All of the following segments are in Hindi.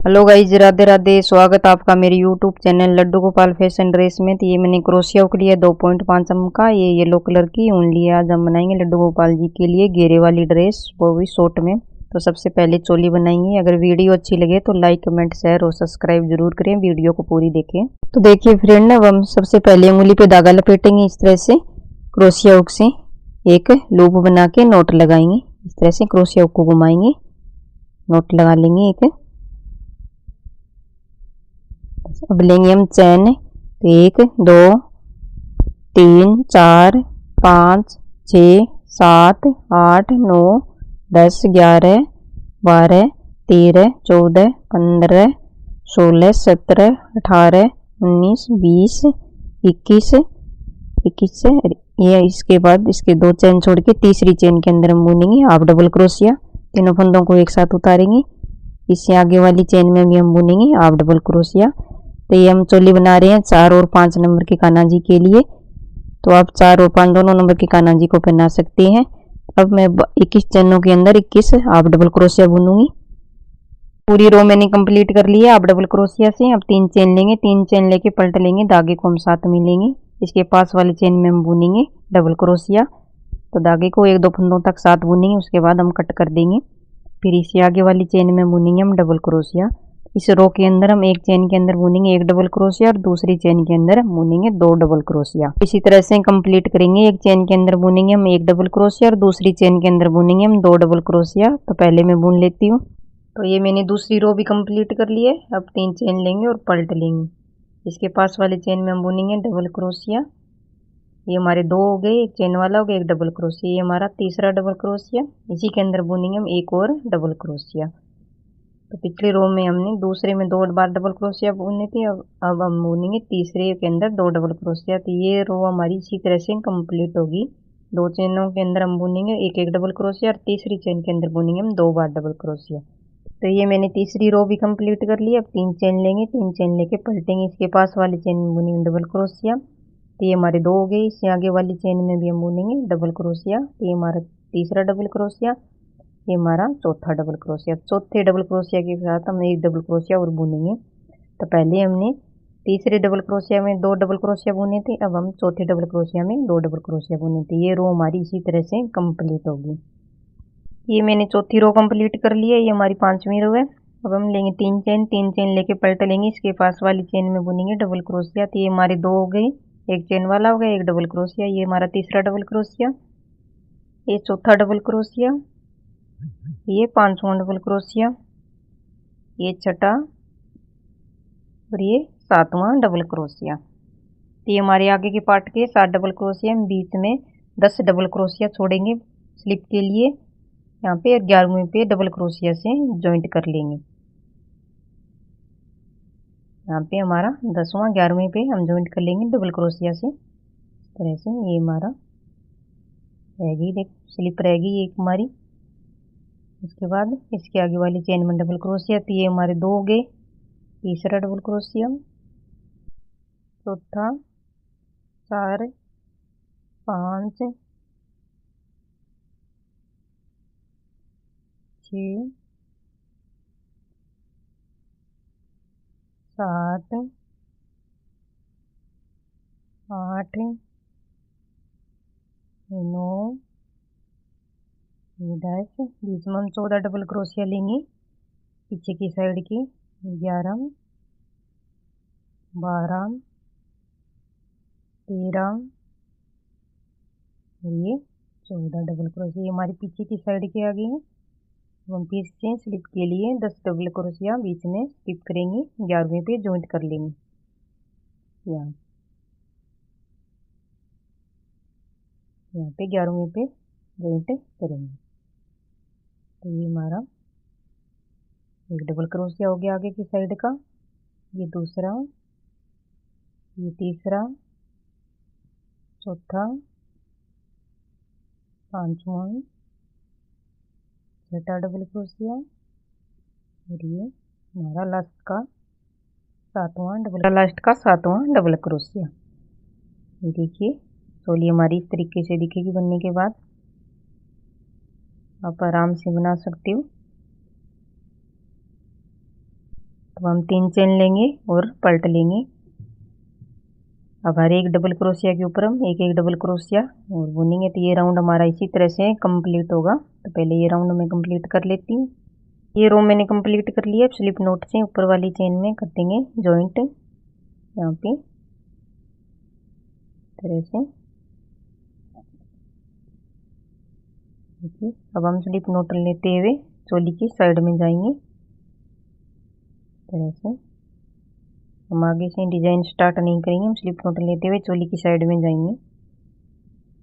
Hello guys, Radhe Radhe. स्वागत आपका मेरे YouTube channel Laddu Gopal fashion dress में। तो ये मैंने क्रोशिया के लिए 2.5 का ये येलो कलर की ऊन लिया। आज हम बनाएंगे लड्डू गोपाल जी के लिए घेरे वाली ड्रेस, वो भी शॉर्ट में। तो सबसे पहले चोली बनाएंगे। अगर वीडियो अच्छी लगे तो लाइक कमेंट शेयर और सब्सक्राइब जरूर करें, वीडियो को पूरी देखें। तो देखिए फ्रेंड, अब हम सबसे पहले उंगली पे धागा लपेटेंगे इस तरह से। क्रोशिया हुक से एक लूप बना के नोट लगाएंगे। इस तरह से क्रोशिया हुक को घुमाएंगे, नोट लगा लेंगे एक। अब लेंगे हम चैन। तो 1 2 3 4 5 6 7 8 9 10 11 12 13 14 15 16 17 18 19 20 21 21 ये। इसके बाद इसके 2 चैन छोड़ के तीसरी चैन के अंदर हम बुनेंगे हाफ डबल क्रोशिया। तीनों फंदों को एक साथ उतारेंगे। इससे आगे वाली चैन में भी हम बुनेंगे हाफ डबल क्रोशिया। तो ये हम चोली बना रहे हैं 4 और 5 नंबर के कान्हा जी के लिए। तो आप 4 और 5 दोनों नंबर के कान्हा जी को पहना सकते हैं। अब मैं 21 चैनों के अंदर 21 हाफ डबल क्रोशिया बुनूंगी। पूरी रो मैंने कंप्लीट कर ली है हाफ डबल क्रोशिया से। अब 3 चेन लेंगे, 3 चेन लेके पलट लेंगे, धागे को हम साथ में लेंगे। इसके पास वाली चेन में हम बुनेंगे डबल क्रोशिया। तो धागे को 1-2 फंदों तक साथ बुनेंगे, उसके बाद हम कट कर देंगे। फिर इससे आगे वाली चेन में बुनेंगे हम डबल क्रोशिया। इस रो के अंदर हम एक चेन के अंदर बुनेंगे 1 डबल क्रोशिया और दूसरी चेन के अंदर बुनेंगे 2 डबल क्रोशिया। इसी तरह से कंप्लीट करेंगे। एक चेन के अंदर बुनेंगे हम 1 डबल क्रोशिया और दूसरी चेन के अंदर बुनेंगे हम 2 डबल क्रोशिया। तो पहले मैं बुन लेती हूँ। तो ये मैंने दूसरी रो भी कंप्लीट कर ली है। अब 3 चेन लेंगे और पलट लेंगे। इसके पास वाली चेन में हम बुनेंगे डबल क्रोशिया। ये हमारे 2 हो गए, एक चेन वाला हो गया, एक डबल क्रोशिया। ये हमारा तीसरा डबल क्रोशिया। इसी के अंदर बुनेंगे हम एक और डबल क्रोशिया। तो पिछली रो में हमने दूसरे में 2 बार डबल क्रोशिया बुनी थी। अब हम बुनेंगे तीसरे के अंदर 2 डबल क्रोशिया। तो ये रो हमारी इसी तरह से कंप्लीट होगी। 2 चेनों के अंदर हम बुनेंगे एक एक डबल क्रोशिया और तीसरी चेन के अंदर बुनेंगे हम 2 बार डबल क्रोशिया। तो ये मैंने तीसरी रो भी कंप्लीट कर ली। अब 3 चेन लेंगे, 3 चेन लेके पलटेंगे। इसके पास वाली चेन में बुनेंगे डबल क्रोशिया। तो ये हमारे 2 हो गए। इससे आगे वाली चेन में भी हम बुनेंगे डबल क्रोशिया। तो ये हमारा तीसरा डबल क्रोशिया, ये हमारा चौथा डबल क्रोशिया। चौथे डबल क्रोशिया के साथ हम एक डबल क्रोशिया और बुनेंगे। तो पहले हमने तीसरे डबल क्रोशिया में 2 डबल क्रोशिया बुने थे, अब हम चौथे डबल क्रोशिया में 2 डबल क्रोशिया बुने थे। ये रो हमारी इसी तरह से कंप्लीट होगी। ये मैंने चौथी रो कंप्लीट कर ली है। ये हमारी 5वीं रो है। अब हम लेंगे 3 चेन, 3 चेन लेके पलट लेंगे। इसके पास वाली चेन में बुनेंगे डबल क्रोशिया। तो ये हमारे 2 हो गए, एक चेन वाला हो गया, एक डबल क्रोशिया। ये हमारा तीसरा डबल क्रोशिया, ये चौथा डबल क्रोशिया, ये 5वां डबल क्रोशिया, ये छठा और ये 7वां डबल क्रोशिया। तो ये हमारे आगे के पार्ट के 7 डबल क्रोशिया। हम बीच में 10 डबल क्रोशिया छोड़ेंगे स्लिप के लिए। यहाँ पे 11वें पे डबल क्रोशिया से जॉइंट कर लेंगे। यहाँ पे हमारा 10वां 11वें पे हम जॉइंट कर लेंगे डबल क्रोशिया से। इस तरह से ये हमारा रहेगी, देख स्लिप रहेगी एक हमारी। इसके बाद इसके आगे वाली चेन में डबल क्रोशिया। तो ये हमारे 2 हो गए, तीसरा डबल क्रोशिया, चौथा, 4 5 6 7 8 9 10। बीच में हम 14 डबल क्रोशिया लेंगे पीछे की साइड की। 11 12 13 ये 14 डबल क्रोशिया। ये हमारी पीछे की साइड के आगे हैं। हम फिर से स्लिप के लिए 10 डबल क्रोशिया बीच में स्लिप करेंगे, 11वें पे जॉइंट कर लेंगे। यहाँ पे 11वें पे जॉइंट करेंगे। तो ये हमारा एक डबल क्रोशिया हो गया आगे की साइड का। ये दूसरा, ये तीसरा, चौथा, 5वां, छठा डबल क्रोशिया और ये हमारा लास्ट का 7वां डबल क्रोशिया। ये देखिए चोली हमारी इस तरीके से दिखेगी बनने के बाद। आप आराम से बना सकते हो। अब हम 3 चेन लेंगे और पलट लेंगे। अब हर एक डबल क्रोशिया के ऊपर हम एक एक डबल क्रोशिया और बुनेंगे। तो ये राउंड हमारा इसी तरह से कंप्लीट होगा। तो पहले ये राउंड मैं कंप्लीट कर लेती हूँ। ये रो मैंने कंप्लीट कर लिया। स्लिप नोट से ऊपर वाली चेन में कर देंगे जॉइंट यहाँ पे तरह से। अब हम स्लिप नोट लेते हुए चोली की साइड में जाएंगे तरह से। हम आगे से डिजाइन स्टार्ट नहीं करेंगे, हम स्लिप नोट लेते हुए चोली की साइड में जाएंगे।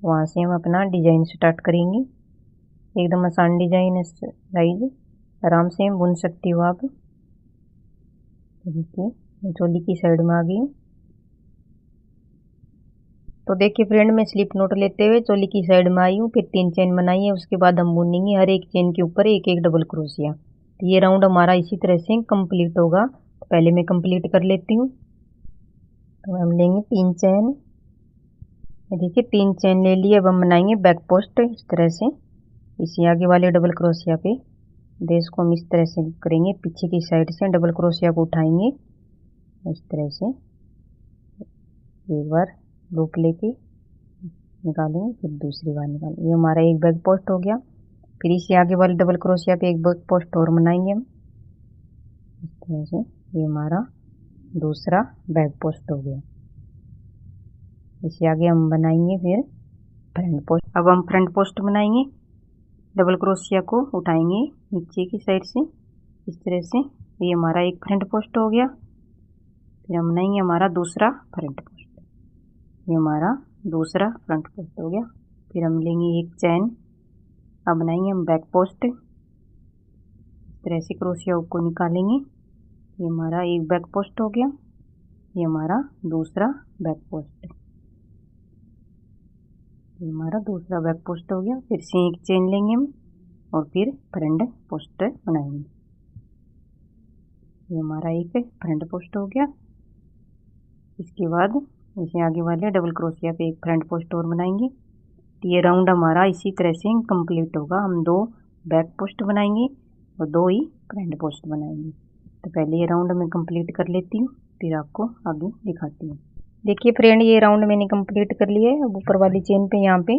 वहाँ से हम अपना डिजाइन स्टार्ट करेंगे। एकदम आसान डिजाइन है गाइस, आराम से हम बुन सकती हो आप। देखिए मैं चोली की साइड में आ गई हूँ। तो देखिए फ्रेंड, मैं स्लिप नोट लेते हुए चोली की साइड में आई हूँ। फिर 3 चेन बनाई है। उसके बाद हम बुनेंगे हर एक चेन के ऊपर एक एक डबल क्रोशिया। तो ये राउंड हमारा इसी तरह से कंप्लीट होगा। तो पहले मैं कंप्लीट कर लेती हूँ। तो हम लेंगे 3 चेन। देखिए 3 चेन ले लिए। अब हम बनाएंगे बैक पोस्ट इस तरह से। इसी आगे वाले डबल क्रोशिया पे देश को हम इस तरह से करेंगे। पीछे की साइड से डबल क्रोशिया को उठाएंगे इस तरह से। एक बार लूप लेके निकालेंगे, फिर दूसरी बार निकालेंगे। ये हमारा एक बैक पोस्ट हो गया। फिर इसी आगे वाले डबल क्रोशिया पे एक बैक पोस्ट और बनाएंगे हम इस तरह से। ये हमारा दूसरा बैक पोस्ट हो गया। इससे आगे हम बनाएंगे फिर फ्रंट पोस्ट। अब हम फ्रंट पोस्ट बनाएंगे। डबल क्रोशिया को उठाएंगे नीचे की साइड से इस तरह से। ये हमारा एक फ्रंट पोस्ट हो गया। फिर हम बनाएंगे हमारा दूसरा फ्रंट पोस्ट। ये हमारा दूसरा फ्रंट पोस्ट हो गया। फिर हम लेंगे एक चैन। अब बनाएंगे हम बैक पोस्ट। इस तरह से क्रोशिया को निकालेंगे। ये हमारा एक बैक पोस्ट हो गया। ये हमारा दूसरा बैक पोस्ट। ये हमारा दूसरा बैक पोस्ट हो गया। फिर से एक चेन लेंगे हम और फिर फ्रंट पोस्ट बनाएंगे। ये हमारा एक फ्रंट पोस्ट हो गया। इसके बाद इसे आगे वाले डबल क्रोशिया पे एक फ्रंट पोस्ट और बनाएंगे। तो ये राउंड हमारा इसी तरह से कंप्लीट होगा। हम 2 बैक पोस्ट बनाएंगे और 2 ही फ्रंट पोस्ट बनाएंगे। तो पहले ये राउंड मैं कंप्लीट कर लेती हूँ, फिर आपको आगे दिखाती हूँ। देखिए फ्रेंड, ये राउंड मैंने कंप्लीट कर लिया है। अब ऊपर वाली चेन पे यहाँ पे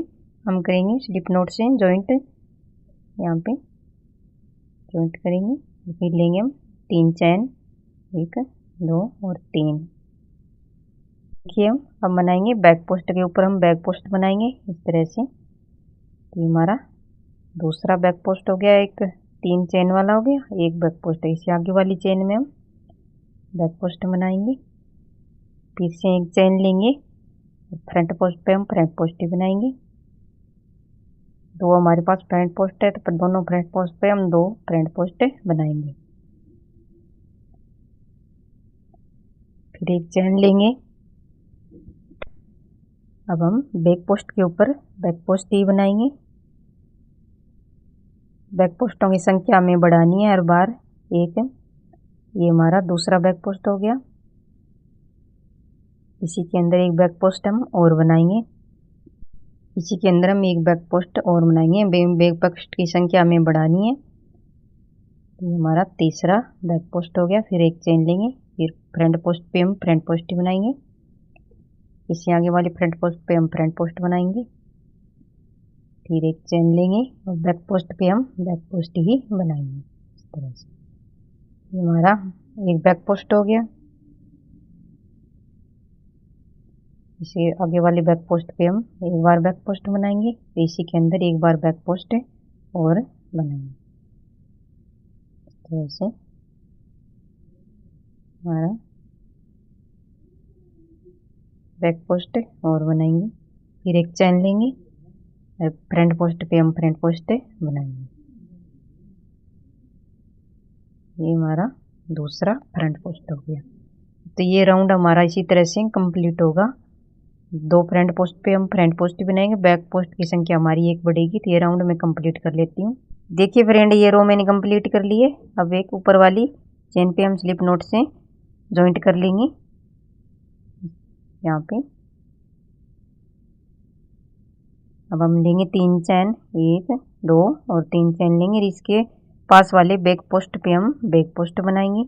हम करेंगे स्लिप नोट से जॉइंट। यहाँ पे जॉइंट करेंगे। फिर लेंगे हम 3 चैन, 1 2 और 3। देखिए हम अब बनाएंगे बैक पोस्ट के ऊपर हम बैक पोस्ट बनाएंगे इस तरह से। तो हमारा दूसरा बैक पोस्ट हो गया। एक 3 चेन वाला हो गया, एक बैक पोस्ट है। इससे आगे वाली चेन में हम बैक पोस्ट बनाएंगे। फिर से एक चेन लेंगे। फ्रंट पोस्ट पे हम फ्रंट पोस्ट ही बनाएंगे। 2 हमारे पास फ्रंट पोस्ट है, तो दोनों फ्रंट पोस्ट पे हम 2 फ्रंट पोस्ट बनाएंगे। फिर एक चेन लेंगे। अब हम बैक पोस्ट के ऊपर बैक पोस्ट ही बनाएंगे। बैक पोस्टों की संख्या हमें बढ़ानी है हर बार एक। ये हमारा दूसरा बैक पोस्ट हो गया। इसी के अंदर एक बैक पोस्ट हम और बनाएंगे। इसी के अंदर हम एक बैक पोस्ट और बनाएंगे। बैक पोस्ट की संख्या हमें बढ़ानी है। ये हमारा तीसरा बैक पोस्ट हो गया। फिर एक चेन लेंगे। फिर फ्रंट पोस्ट पे हम फ्रंट पोस्ट ही बनाएंगे। इससे आगे वाले फ्रंट पोस्ट पे हम फ्रंट पोस्ट बनाएंगे। फिर एक चेन लेंगे और बैक पोस्ट पे हम बैक पोस्ट ही बनाएंगे इस तरह से। ये हमारा एक बैक पोस्ट हो गया। इसे आगे वाले बैक पोस्ट पे हम एक बार बैक पोस्ट बनाएंगे। तो इसी के अंदर एक बार बैक पोस्ट और बनाएंगे इस तरह से। हमारा बैक पोस्ट और बनाएंगे। फिर एक चैन लेंगे और फ्रंट पोस्ट पे हम फ्रंट पोस्ट बनाएंगे। ये हमारा दूसरा फ्रंट पोस्ट हो गया। तो ये राउंड हमारा इसी तरह से कंप्लीट होगा। 2 फ्रंट पोस्ट पे हम फ्रंट पोस्ट बनाएंगे। बैक पोस्ट की संख्या हमारी 1 बढ़ेगी। तो ये राउंड मैं कंप्लीट कर लेती हूँ। देखिए फ्रेंड, ये रो मैंने कंप्लीट कर ली है। अब एक ऊपर वाली चेन पे हम स्लिप नोट से जॉइंट कर लेंगे यहाँ पे। अब हम लेंगे 3 चैन, 1 2 और 3 चैन लेंगे। इसके पास वाले बैक पोस्ट पे हम बैक पोस्ट बनाएंगे।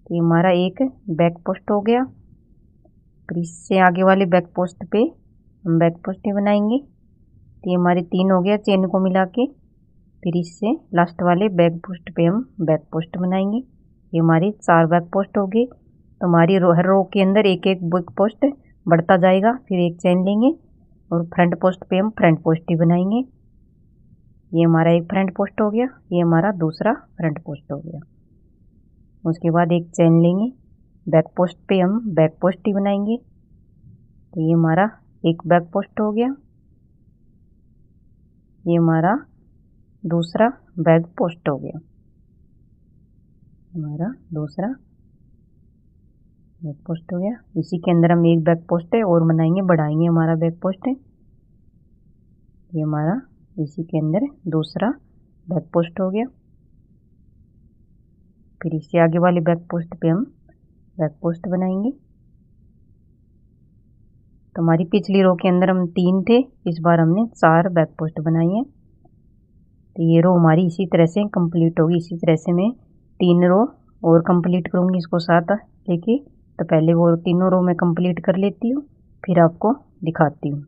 तो ये हमारा एक बैक पोस्ट हो गया। फिर इससे आगे वाले बैक पोस्ट पे हम बैक पोस्ट ही बनाएंगे। तो ये हमारे 3 हो गया चेन को मिला के। फिर इससे लास्ट वाले बैक पोस्ट पे हम बैक पोस्ट बनाएंगे। ये हमारी 4 बैक पोस्ट हो गई। तो हमारी हर रो के अंदर एक एक बैक पोस्ट बढ़ता जाएगा। फिर एक चेन लेंगे और फ्रंट पोस्ट पे हम फ्रंट पोस्ट ही बनाएंगे। ये हमारा एक फ्रंट पोस्ट हो गया, ये हमारा दूसरा फ्रंट पोस्ट हो गया। उसके बाद एक चेन लेंगे, बैक पोस्ट पे हम बैक पोस्ट ही बनाएंगे। तो ये हमारा एक बैक पोस्ट हो गया, ये हमारा दूसरा बैक पोस्ट हो गया, हमारा दूसरा बैक पोस्ट हो गया। इसी के अंदर हम एक बैक पोस्ट है और बनाएंगे, बढ़ाएंगे हमारा बैक पोस्ट है। ये हमारा इसी के अंदर दूसरा बैक पोस्ट हो गया। फिर इससे आगे वाले बैक पोस्ट पे हम बैक पोस्ट बनाएंगे। तो हमारी पिछली रो के अंदर हम 3 थे, इस बार हमने 4 बैक पोस्ट बनाई है। तो ये रो हमारी इसी तरह से कंप्लीट होगी। इसी तरह से मैं 3 रो और कंप्लीट करूँगी इसको साथ लेके। तो पहले वो तीनों रो मैं कंप्लीट कर लेती हूँ, फिर आपको दिखाती हूँ।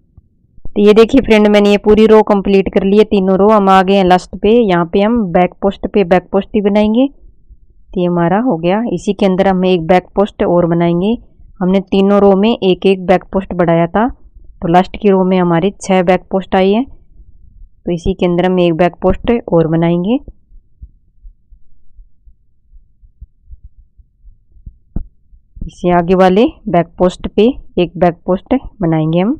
तो ये देखिए फ्रेंड, मैंने ये पूरी रो कंप्लीट कर ली है, तीनों रो। हम आ गए हैं लास्ट पे। यहाँ पे हम बैक पोस्ट पे बैक पोस्ट ही बनाएंगे। तो ये हमारा हो गया। इसी के अंदर हम एक बैक पोस्ट और बनाएंगे। हमने तीनों रो में एक एक बैक पोस्ट बढ़ाया था, तो लास्ट की रो में हमारी 6 बैक पोस्ट आई है। तो इसी के अंदर हम एक बैक पोस्ट और बनाएंगे। इससे आगे वाले बैक पोस्ट पे एक बैक पोस्ट बनाएंगे हम।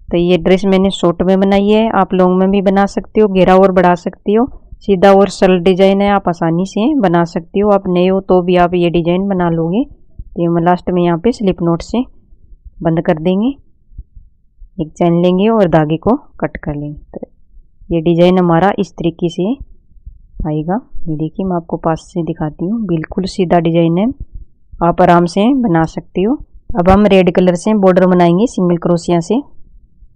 तो ये ड्रेस मैंने शॉर्ट में बनाई है, आप लॉन्ग में भी बना सकते हो, घेरा और बढ़ा सकते हो। सीधा और सरल डिजाइन है, आप आसानी से बना सकते हो। आप नए हो तो भी आप ये डिजाइन बना लोगे। तो हम लास्ट में यहाँ पे स्लिप नोट से बंद कर देंगे। एक चैन लेंगे और धागे को कट कर लेंगे। तो ये डिजाइन हमारा इस तरीके से आएगा। ये देखिए, मैं आपको पास से दिखाती हूँ, बिल्कुल सीधा डिजाइन है, आप आराम से बना सकते हो। अब हम रेड कलर से बॉर्डर बनाएंगे सिंगल क्रोशिया से।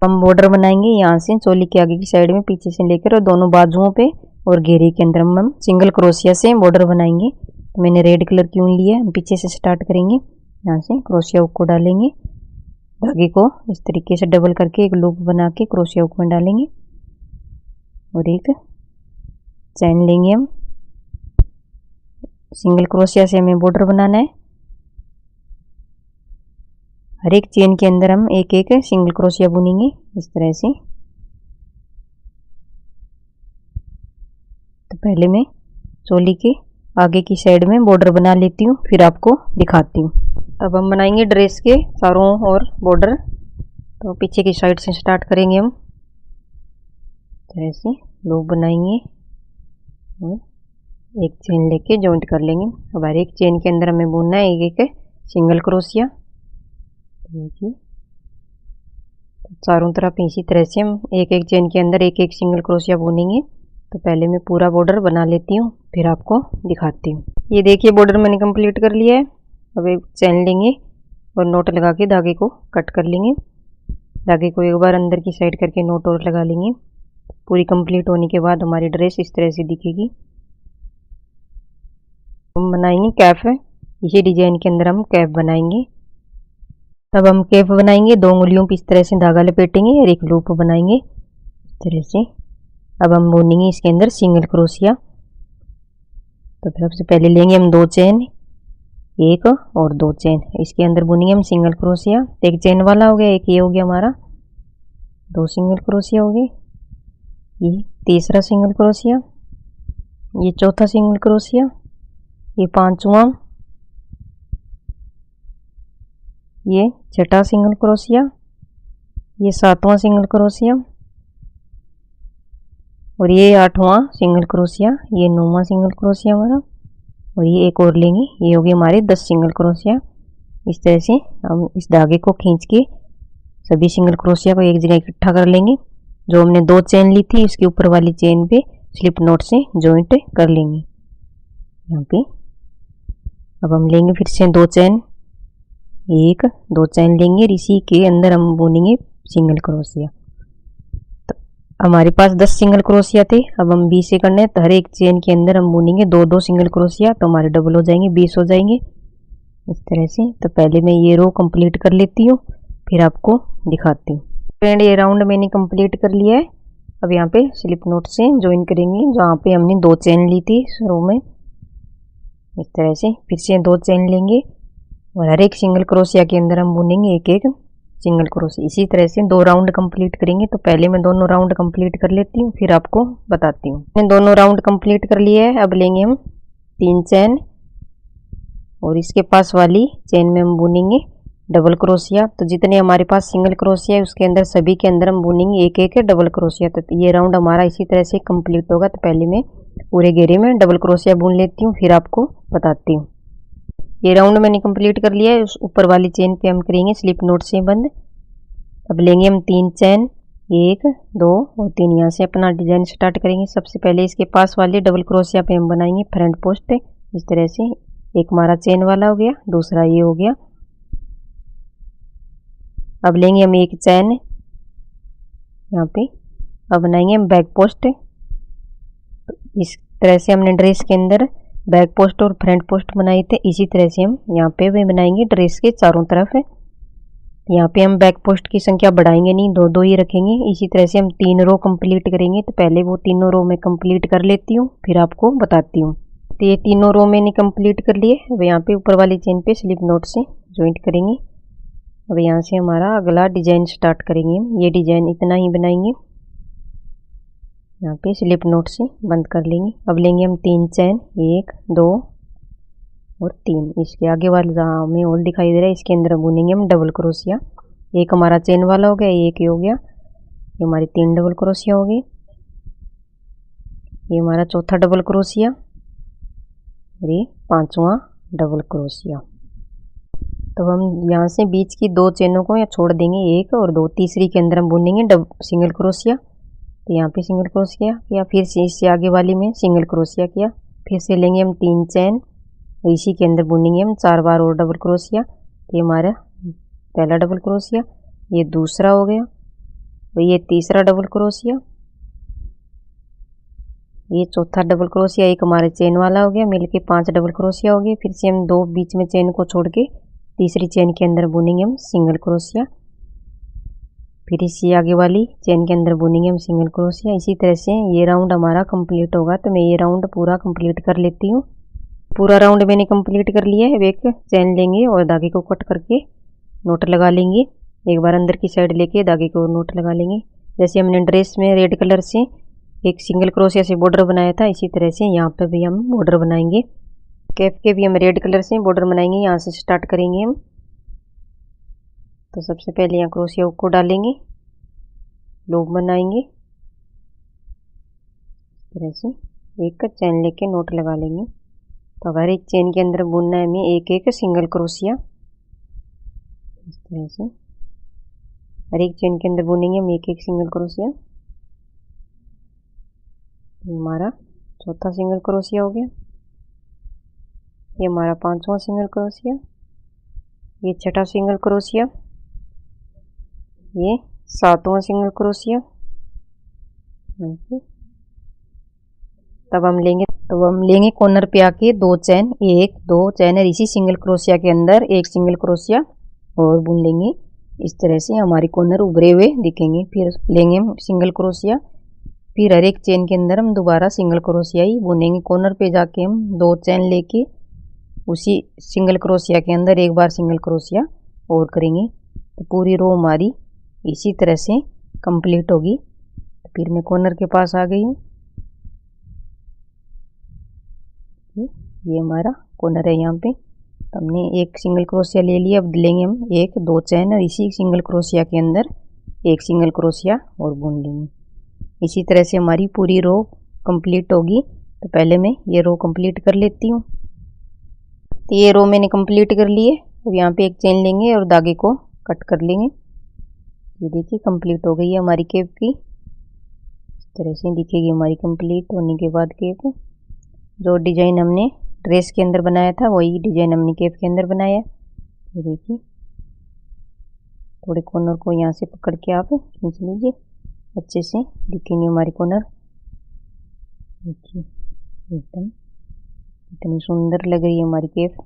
हम बॉर्डर बनाएंगे यहाँ से चोली के आगे की साइड में, पीछे से लेकर और दोनों बाजुओं पे, और घेरे के अंदर हम सिंगल क्रोशिया से बॉर्डर बनाएंगे। तो मैंने रेड कलर क्यों लिया है, हम पीछे से स्टार्ट करेंगे। यहाँ से क्रोशिया हुक को डालेंगे, धागे को इस तरीके से डबल करके एक लूप बना के क्रोशिया हुक में डालेंगे और एक चैन लेंगे। हम सिंगल क्रोशिया से हमें बॉर्डर बनाना है। हर एक चेन के अंदर हम एक एक सिंगल क्रोशिया बुनेंगे इस तरह से। तो पहले मैं चोली के आगे की साइड में बॉर्डर बना लेती हूँ, फिर आपको दिखाती हूँ। अब हम बनाएंगे ड्रेस के चारों ओर बॉर्डर। तो पीछे की साइड से स्टार्ट करेंगे हम, तरह से लूप बनाएंगे और एक चेन लेके जॉइंट कर लेंगे। अब हर एक चेन के अंदर हमें बुनना है एक एक सिंगल क्रोशिया। देखिए, चारों तरफ इसी तरह से हम एक एक चेन के अंदर एक एक सिंगल क्रोशिया बुनेंगे। तो पहले मैं पूरा बॉर्डर बना लेती हूँ, फिर आपको दिखाती हूँ। ये देखिए, बॉर्डर मैंने कंप्लीट कर लिया है। अब एक चैन लेंगे और नोट लगा के धागे को कट कर लेंगे। धागे को एक बार अंदर की साइड करके नोट और लगा लेंगे। पूरी कंप्लीट होने के बाद हमारी ड्रेस इस तरह से दिखेगी। हम बनाएंगे कैफ, इसी डिजाइन के अंदर हम कैफ बनाएंगे। तब हम कैफ बनाएंगे, 2 उंगलियों पे इस तरह से धागा लपेटेंगे और एक लूप बनाएंगे इस तरह से। अब हम बुनेंगे इसके अंदर सिंगल क्रोशिया। तो सबसे पहले लेंगे हम 2 चेन, एक और 2 चेन, इसके अंदर बुनेंगे हम सिंगल क्रोशिया। एक चेन वाला हो गया, एक ये हो गया हमारा 2 सिंगल क्रोशिया हो गए, ये तीसरा सिंगल क्रोशिया, ये चौथा सिंगल क्रोशिया, ये 5वां, ये 6ठा सिंगल क्रोशिया, ये 7वां सिंगल क्रोशिया और ये 8वां सिंगल क्रोशिया, ये 9वां सिंगल क्रोशिया हमारा, और ये एक और लेंगे, ये होगी हमारे 10 सिंगल क्रोशिया। इस तरह से हम इस धागे को खींच के सभी सिंगल क्रोशिया को एक जगह इकट्ठा कर लेंगे। जो हमने 2 चेन ली थी, इसके ऊपर वाली चेन पे स्लिप नॉट से जॉइंट कर लेंगे यहाँ पे। अब हम लेंगे फिर से 2 चेन, एक 2 चैन लेंगे, इसी के अंदर हम बुनेंगे सिंगल क्रोशिया। तो हमारे पास 10 सिंगल क्रोशिया थे। अब हम 20 से करने हैं, तो हर एक चेन के अंदर हम बुनेंगे दो दो सिंगल क्रोशिया, तो हमारे डबल हो जाएंगे, 20 हो जाएंगे इस तरह से। तो पहले मैं ये रो कंप्लीट कर लेती हूँ, फिर आपको दिखाती हूँ। फ्रेंड ये राउंड मैंने कंप्लीट कर लिया है। अब यहाँ पे स्लिप नोट से ज्वाइन करेंगे, जहाँ पे हमने 2 चेन ली थी रो में, इस तरह से फिर से 2 चेन लेंगे और हर एक सिंगल क्रोशिया के अंदर हम बुनेंगे एक एक सिंगल क्रोशिया। इसी तरह से 2 राउंड कंप्लीट करेंगे। तो पहले मैं दोनों राउंड कंप्लीट कर लेती हूँ, फिर आपको बताती हूँ। मैंने दोनों राउंड कंप्लीट कर लिया है। अब लेंगे हम 3 चेन और इसके पास वाली चेन में हम बुनेंगे डबल क्रोशिया। तो जितने हमारे पास सिंगल क्रोशिया है उसके अंदर सभी के अंदर हम बुनेंगे एक एक डबल क्रोशिया। तो ये राउंड हमारा इसी तरह से कंप्लीट होगा। तो पहले मैं पूरे घेरे में डबल क्रोशिया बुन लेती हूँ, फिर आपको बताती हूँ। ये राउंड मैंने कंप्लीट कर लिया है। उस ऊपर वाली चेन पे हम करेंगे स्लिप नोट से बंद। अब लेंगे हम 3 चेन, 1 2 और 3। यहाँ से अपना डिजाइन स्टार्ट करेंगे। सबसे पहले इसके पास वाले डबल क्रोशिया पे हम बनाएंगे फ्रंट पोस्ट इस तरह से। एक हमारा चेन वाला हो गया, दूसरा ये हो गया। अब लेंगे हम 1 चेन यहाँ पे। अब बनाएंगे हम बैक पोस्ट। इस तरह से हमने ड्रेस के अंदर बैक पोस्ट और फ्रंट पोस्ट बनाए थे, इसी तरह से हम यहाँ पे भी बनाएंगे ड्रेस के चारों तरफ। यहाँ पे हम बैक पोस्ट की संख्या बढ़ाएंगे नहीं, 2 2 ही रखेंगे। इसी तरह से हम 3 रो कंप्लीट करेंगे। तो पहले वो तीनों रो मैं कंप्लीट कर लेती हूँ, फिर आपको बताती हूँ। तो ये तीनों रो मैंने कंप्लीट कर लिए। अब यहाँ पे ऊपर वाली चेन पे स्लिप नोट से ज्वाइंट करेंगे। अब यहाँ से हमारा अगला डिजाइन स्टार्ट करेंगे। हम ये डिजाइन इतना ही बनाएंगे, यहाँ पे स्लिप नोट से बंद कर लेंगे। अब लेंगे हम 3 चेन, 1 2 और 3। इसके आगे वाले जहाँ हमें होल दिखाई दे रहा है इसके अंदर बुनेंगे हम डबल क्रोशिया। एक हमारा चेन वाला हो गया, एक ये हो गया, ये हमारी 3 डबल क्रोशिया हो गई, ये हमारा चौथा डबल क्रोशिया और ये 5वां डबल क्रोशिया। तो हम यहाँ से बीच की 2 चेनों को या छोड़ देंगे, 1 और 2। तीसरी के अंदर हम बुनेंगे सिंगल क्रोशिया। तो यहाँ पे सिंगल क्रोशिया किया, फिर से इससे आगे वाली में सिंगल क्रोशिया किया, फिर से लेंगे हम 3 चेन, इसी के अंदर बुनेंगे हम 4 बार और डबल क्रोशिया। तो ये हमारा पहला डबल क्रोशिया, ये दूसरा हो गया, तो ये तीसरा डबल क्रोशिया, ये चौथा डबल क्रोशिया, एक हमारे चेन वाला हो गया, मिलके 5 डबल क्रोशिया हो गए। फिर से हम 2 बीच में चेन को छोड़ के तीसरी चेन के अंदर बुनेंगे हम सिंगल क्रोशिया। फिर इससे आगे वाली चेन के अंदर बुनेंगे हम सिंगल क्रोशिया। इसी तरह से ये राउंड हमारा कंप्लीट होगा। तो मैं ये राउंड पूरा कंप्लीट कर लेती हूँ। पूरा राउंड मैंने कंप्लीट कर लिया है। एक चेन लेंगे और धागे को कट करके नोट लगा लेंगे। एक बार अंदर की साइड लेके धागे को नोट लगा लेंगे। जैसे हमने ड्रेस में रेड कलर से एक सिंगल क्रोशिया से बॉर्डर बनाया था, इसी तरह से यहाँ पे भी हम बॉर्डर बनाएंगे। कैप के भी हम रेड कलर से बॉर्डर बनाएंगे। यहाँ से स्टार्ट करेंगे हम। तो सबसे पहले यहाँ क्रोशिया को डालेंगे, लूप बनाएंगे, इस तरह से एक चेन लेके नोट लगा लेंगे। तो हर एक चेन के अंदर बुनना है हमें एक एक सिंगल क्रोशिया, इस तरह से हर एक चेन के अंदर बुनेंगे हम एक एक सिंगल क्रोशिया। हमारा चौथा सिंगल क्रोशिया हो गया, ये हमारा 5वां सिंगल क्रोशिया, ये 6ठा सिंगल क्रोशिया, ये 7वां सिंगल क्रोशिया। तब हम लेंगे कॉर्नर पे आके 2 चेन, 1 2 चेन और इसी सिंगल क्रोशिया के अंदर एक सिंगल क्रोशिया और बुन लेंगे। इस तरह से हमारी कॉर्नर उभरे हुए दिखेंगे। फिर लेंगे हम सिंगल क्रोशिया, फिर हर एक चेन के अंदर हम दोबारा सिंगल क्रोशिया ही बुनेंगे। कॉर्नर पे जाके हम 2 चेन लेके उसी सिंगल क्रोशिया के अंदर एक बार सिंगल क्रोशिया और करेंगे। तो पूरी रो हमारी इसी तरह से कंप्लीट होगी। तो फिर मैं कॉर्नर के पास आ गई हूँ। ये हमारा कॉर्नर है यहाँ पे। तो हमने एक सिंगल क्रोशिया ले लिया। अब लेंगे हम 1 2 चेन और इसी सिंगल क्रोशिया के अंदर एक सिंगल क्रोशिया और बुन लेंगे। इसी तरह से हमारी पूरी रो कंप्लीट होगी। तो पहले मैं ये रो कंप्लीट कर लेती हूँ। तो ये रो मैंने कंप्लीट कर ली है। अब यहाँ पे एक चेन लेंगे और धागे को कट कर लेंगे। ये देखिए कंप्लीट हो गई है हमारी केप की। इस तरह से दिखेगी हमारी कंप्लीट होने के बाद केप। जो डिजाइन हमने ड्रेस के अंदर बनाया था वही डिजाइन हमने केप के अंदर बनाया। ये देखिए थोड़े कॉर्नर को यहाँ से पकड़ के आप खींच लीजिए अच्छे से दिखेंगे हमारी कॉर्नर। देखिए एकदम इतनी सुंदर लग रही है हमारी केप।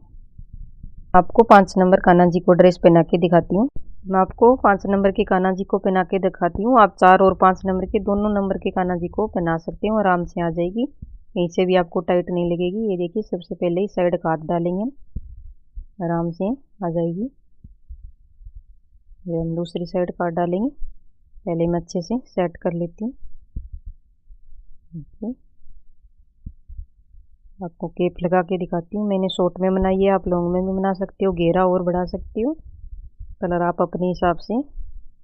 आपको 5 नंबर कान्हा जी को ड्रेस पहना के दिखाती हूँ। मैं आपको 5 नंबर के कान्हा जी को पहना के दिखाती हूँ। आप 4 और 5 नंबर के दोनों नंबर के कान्हा जी को पहना सकते हो, आराम से आ जाएगी, कहीं से भी आपको टाइट नहीं लगेगी। ये देखिए सबसे पहले ही साइड काट डालेंगे, आराम से आ जाएगी। ये हम दूसरी साइड काट डालेंगे। पहले मैं अच्छे से सेट कर लेती हूँ। आपको केप लगा के दिखाती हूँ। मैंने शॉर्ट में बनाई है, आप लॉन्ग में भी बना सकते हो, घेरा और बढ़ा सकते हो, कलर आप अपने हिसाब से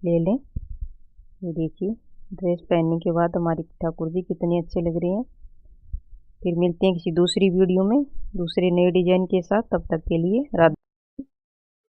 ले लें। ये देखिए ड्रेस पहनने के बाद हमारी ठाकुर जी कितने अच्छे लग रहे हैं। फिर मिलते हैं किसी दूसरी वीडियो में दूसरे नए डिजाइन के साथ। तब तक के लिए राधे।